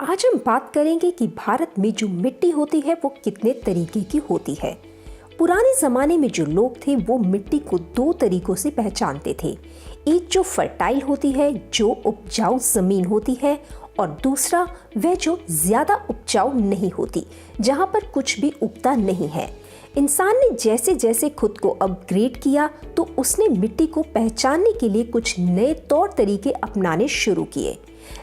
आज हम बात करेंगे कि भारत में जो मिट्टी होती है वो कितने तरीके की होती है। पुराने ज़माने में जो लोग थे वो मिट्टी को दो तरीकों से पहचानते थे। एक जो फर्टाइल होती है, जो उपजाऊ ज़मीन होती है, और दूसरा वह जो ज़्यादा उपजाऊ नहीं होती, जहाँ पर कुछ भी उगता नहीं है। इंसान ने जैसे जैसे खुद को अपग्रेड किया तो उसने मिट्टी को पहचानने के लिए कुछ नए तौर तरीके अपनाने शुरू किए।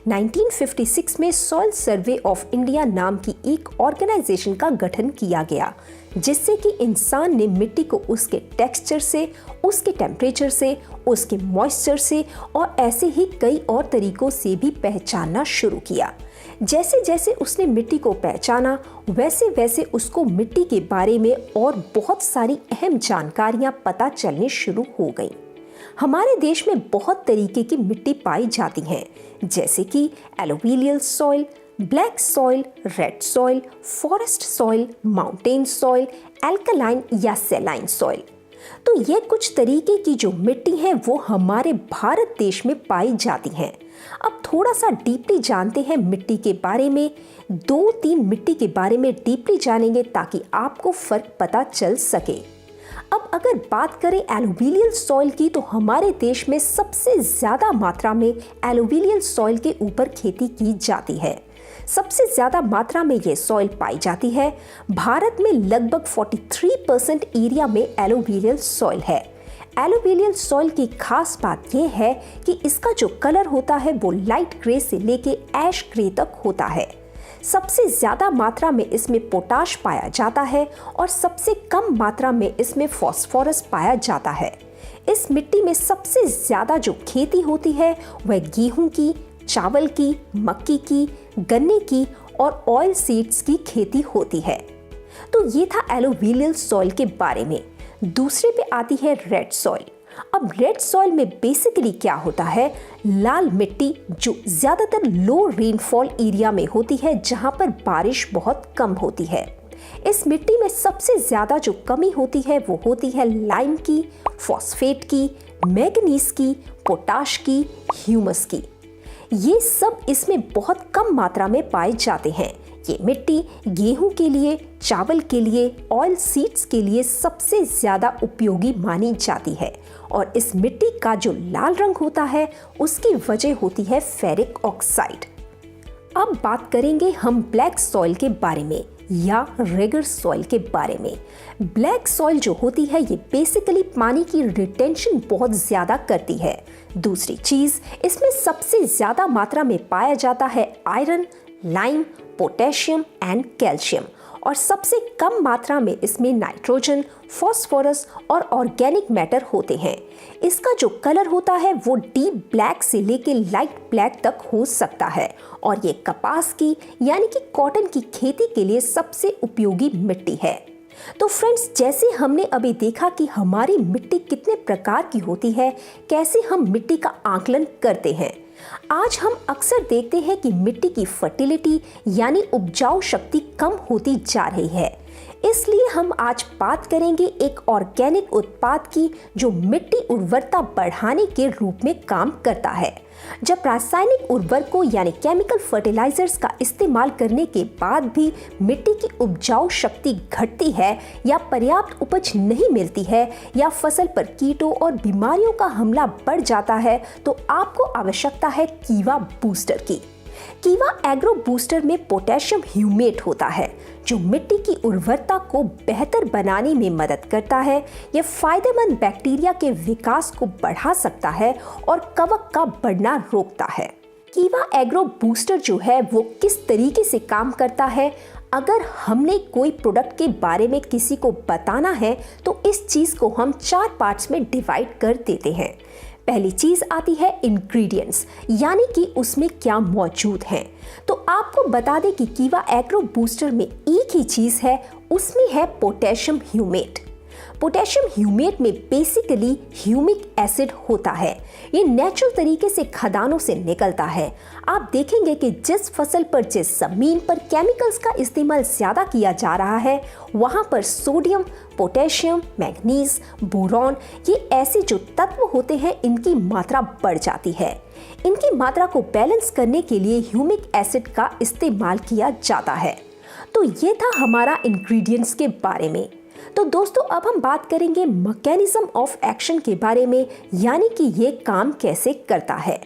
1956 में सॉइल सर्वे ऑफ इंडिया नाम की एक ऑर्गेनाइजेशन का गठन किया गया, जिससे कि इंसान ने मिट्टी को उसके टेक्सचर से, उसके टेम्परेचर से, उसके मॉइस्चर से और ऐसे ही कई और तरीकों से भी पहचानना शुरू किया। जैसे जैसे उसने मिट्टी को पहचाना वैसे वैसे उसको मिट्टी के बारे में और बहुत सारी अहम जानकारियां पता चलने शुरू हो गई। हमारे देश में बहुत तरीके की मिट्टी पाई जाती हैं, जैसे कि alluvial soil, black soil, red soil, forest soil, mountain soil, alkaline या सैलाइन सॉइल। तो ये कुछ तरीके की जो मिट्टी है वो हमारे भारत देश में पाई जाती हैं। अब थोड़ा सा डीपली जानते हैं मिट्टी के बारे में। 2-3 मिट्टी के बारे में डीपली जानेंगे ताकि आपको फर्क पता चल सके। अब अगर बात करें एलुवियल सॉइल की, तो हमारे देश में सबसे ज़्यादा मात्रा में एलुवियल सॉइल के ऊपर खेती की जाती है। सबसे ज़्यादा मात्रा में ये सॉइल पाई जाती है। भारत में लगभग 43% एरिया में एलुवियल सॉइल है। एलुवियल सॉइल की खास बात यह है कि इसका जो कलर होता है वो लाइट ग्रे से लेके ऐश ग्रे तक होता है। सबसे ज़्यादा मात्रा में इसमें पोटाश पाया जाता है और सबसे कम मात्रा में इसमें फास्फोरस पाया जाता है। इस मिट्टी में सबसे ज़्यादा जो खेती होती है वह गेहूं की, चावल की, मक्की की, गन्ने की और ऑयल सीड्स की खेती होती है। तो ये था एलुवियल सॉइल के बारे में। दूसरे पे आती है रेड सॉइल। अब रेड सॉइल में बेसिकली क्या होता है, लाल मिट्टी जो ज़्यादातर लो रेनफॉल एरिया में होती है, जहाँ पर बारिश बहुत कम होती है। इस मिट्टी में सबसे ज़्यादा जो कमी होती है वो होती है लाइम की, फॉस्फेट की, मैग्नीज की, पोटाश की, ह्यूमस की। ये सब इसमें बहुत कम मात्रा में पाए जाते हैं। ये मिट्टी गेहूं के लिए, चावल के लिए, ऑयल सीड्स के लिए सबसे ज़्यादा उपयोगी मानी जाती है। और इस मिट्टी का जो लाल रंग होता है उसकी वजह होती है फेरिक ऑक्साइड। अब बात करेंगे हम ब्लैक सॉइल के बारे में या रेगर सॉइल के बारे में। ब्लैक सॉइल जो होती है ये बेसिकली पानी की रिटेंशन बहुत ज़्यादा करती है। दूसरी चीज़, इसमें सबसे ज़्यादा मात्रा में पाया जाता है iron, lime, potassium and calcium, और सबसे कम मात्रा में इसमें नाइट्रोजन, फास्फोरस और ऑर्गेनिक मैटर होते हैं। इसका जो कलर होता है वो डीप ब्लैक से लेके लाइट ब्लैक तक हो सकता है और ये कपास की यानी कि कॉटन की खेती के लिए सबसे उपयोगी मिट्टी है। तो फ्रेंड्स, जैसे हमने अभी देखा कि हमारी मिट्टी कितने प्रकार की होती है, कैसे हम मिट्टी का आकलन करते हैं, आज हम अक्सर देखते हैं कि मिट्टी की फर्टिलिटी यानी उपजाऊ शक्ति कम होती जा रही है। इसलिए हम आज बात करेंगे एक ऑर्गेनिक उत्पाद की जो मिट्टी उर्वरता बढ़ाने के रूप में काम करता है। जब रासायनिक उर्वरकों यानी केमिकल फर्टिलाइजर्स का इस्तेमाल करने के बाद भी मिट्टी की उपजाऊ शक्ति घटती है या पर्याप्त उपज नहीं मिलती है या फसल पर कीटों और बीमारियों का हमला बढ़ जाता है, तो आपको आवश्यकता है कीवा बूस्टर की। कीवा एग्रो बूस्टर में पोटेशियम ह्यूमेट होता है जो मिट्टी की उर्वरता को बेहतर बनाने में मदद करता है। यह फायदेमंद बैक्टीरिया के विकास को बढ़ा सकता है और कवक का बढ़ना रोकता है। कीवा एग्रो बूस्टर जो है वो किस तरीके से काम करता है, अगर हमने कोई प्रोडक्ट के बारे में किसी को बताना है तो इस चीज़ को हम 4 पार्ट्स में डिवाइड कर देते हैं। पहली चीज़ आती है इंग्रेडिएंट्स, यानी कि उसमें क्या मौजूद है। तो आपको बता दें कि कीवा एग्रो बूस्टर में एक ही चीज़ है, उसमें है पोटेशियम ह्यूमेट। पोटेशियम ह्यूमेट में बेसिकली ह्यूमिक एसिड होता है। ये नेचुरल तरीके से खदानों से निकलता है। आप देखेंगे कि जिस फसल पर जिस जमीन पर केमिकल्स का इस्तेमाल ज्यादा किया जा रहा है वहां पर सोडियम, पोटेशियम, मैग्नीज, बोरॉन ये ऐसे जो तत्व होते हैं इनकी मात्रा बढ़ जाती है। इनकी मात्रा को बैलेंस करने के लिए ह्यूमिक एसिड का इस्तेमाल किया जाता है। तो ये था हमारा इंग्रेडिएंट्स के बारे में। तो दोस्तों अब हम बात करेंगे मैकेनिज्म ऑफ एक्शन के बारे में, यानी कि ये काम कैसे करता है।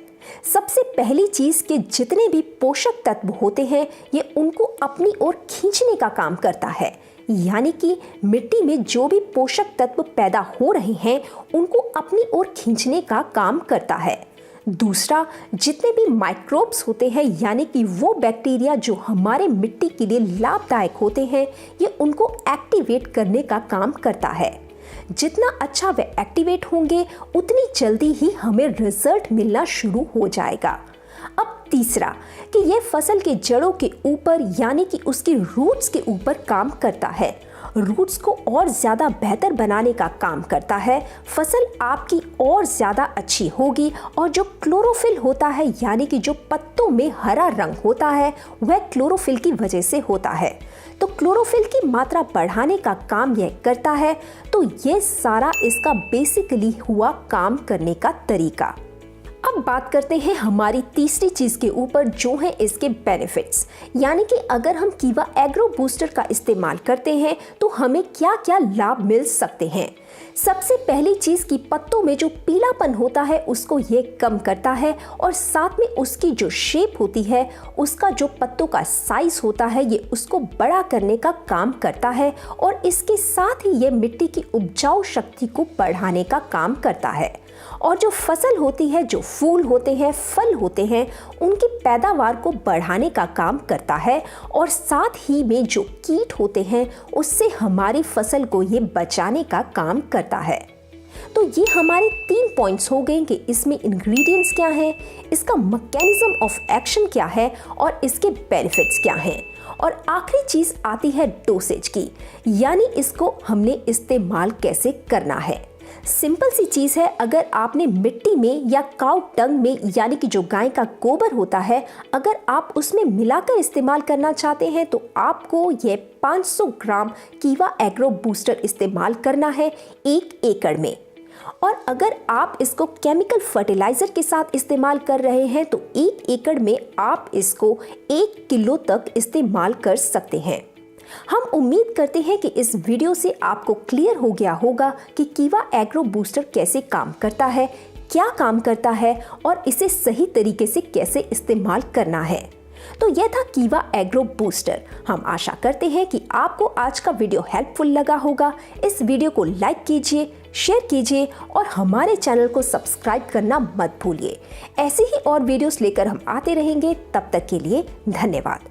सबसे पहली चीज कि जितने भी पोषक तत्व होते हैं ये उनको अपनी ओर खींचने का काम करता है, यानी कि मिट्टी में जो भी पोषक तत्व पैदा हो रहे हैं उनको अपनी ओर खींचने का काम करता है। दूसरा, जितने भी माइक्रोब्स होते हैं यानी कि वो बैक्टीरिया जो हमारे मिट्टी के लिए लाभदायक होते हैं ये उनको एक्टिवेट करने का काम करता है। जितना अच्छा वे एक्टिवेट होंगे उतनी जल्दी ही हमें रिजल्ट मिलना शुरू हो जाएगा। अब तीसरा कि ये फसल के जड़ों के ऊपर यानी कि उसकी रूट्स के ऊपर काम करता है। रूट्स को और ज़्यादा बेहतर बनाने का काम करता है। फसल आपकी और ज़्यादा अच्छी होगी और जो क्लोरोफिल होता है यानी कि जो पत्तों में हरा रंग होता है वह क्लोरोफिल की वजह से होता है। तो क्लोरोफिल की मात्रा बढ़ाने का काम यह करता है। तो ये सारा इसका बेसिकली हुआ काम करने का तरीका। अब बात करते हैं हमारी तीसरी चीज के ऊपर जो है इसके बेनिफिट्स, यानी कि अगर हम कीवा एग्रो बूस्टर का इस्तेमाल करते हैं तो हमें क्या क्या लाभ मिल सकते हैं। सबसे पहली चीज कि पत्तों में जो पीलापन होता है उसको ये कम करता है और साथ में उसकी जो शेप होती है उसका जो पत्तों का साइज होता है ये उसको बड़ा करने का काम करता है और इसके साथ ही ये मिट्टी की उपजाऊ शक्ति को बढ़ाने का काम करता है। और जो फसल होती है, जो फूल होते हैं, फल होते हैं, उनकी पैदावार को बढ़ाने का काम करता है और साथ ही में जो कीट होते हैं उससे हमारी फसल को ये बचाने का काम करता है। तो ये हमारे 3 पॉइंट्स हो गए कि इसमें इंग्रेडिएंट्स क्या हैं, इसका मैकेनिज्म ऑफ एक्शन क्या है और इसके बेनिफिट्स क्या हैं। और आखिरी चीज आती है डोसेज की, यानी इसको हमने इस्तेमाल कैसे करना है। सिंपल सी चीज है, अगर आपने मिट्टी में या काउ टंग में यानी कि जो गाय का गोबर होता है अगर आप उसमें मिलाकर इस्तेमाल करना चाहते हैं तो आपको ये 500 ग्राम कीवा एग्रो बूस्टर इस्तेमाल करना है 1 एकड़ में। और अगर आप इसको केमिकल फर्टिलाइजर के साथ इस्तेमाल कर रहे हैं तो 1 एकड़ में आप इसको 1 किलो तक इस्तेमाल कर सकते हैं। हम उम्मीद करते हैं कि इस वीडियो से आपको क्लियर हो गया होगा कि कीवा एग्रो बूस्टर कैसे काम करता है, क्या काम करता है और इसे सही तरीके से कैसे इस्तेमाल करना है। तो यह था कीवा एग्रो बूस्टर। हम आशा करते हैं कि आपको आज का वीडियो हेल्पफुल लगा होगा। इस वीडियो को लाइक कीजिए, शेयर कीजिए और हमारे चैनल को सब्सक्राइब करना मत भूलिए। ऐसे ही और वीडियोस लेकर हम आते रहेंगे। तब तक के लिए धन्यवाद।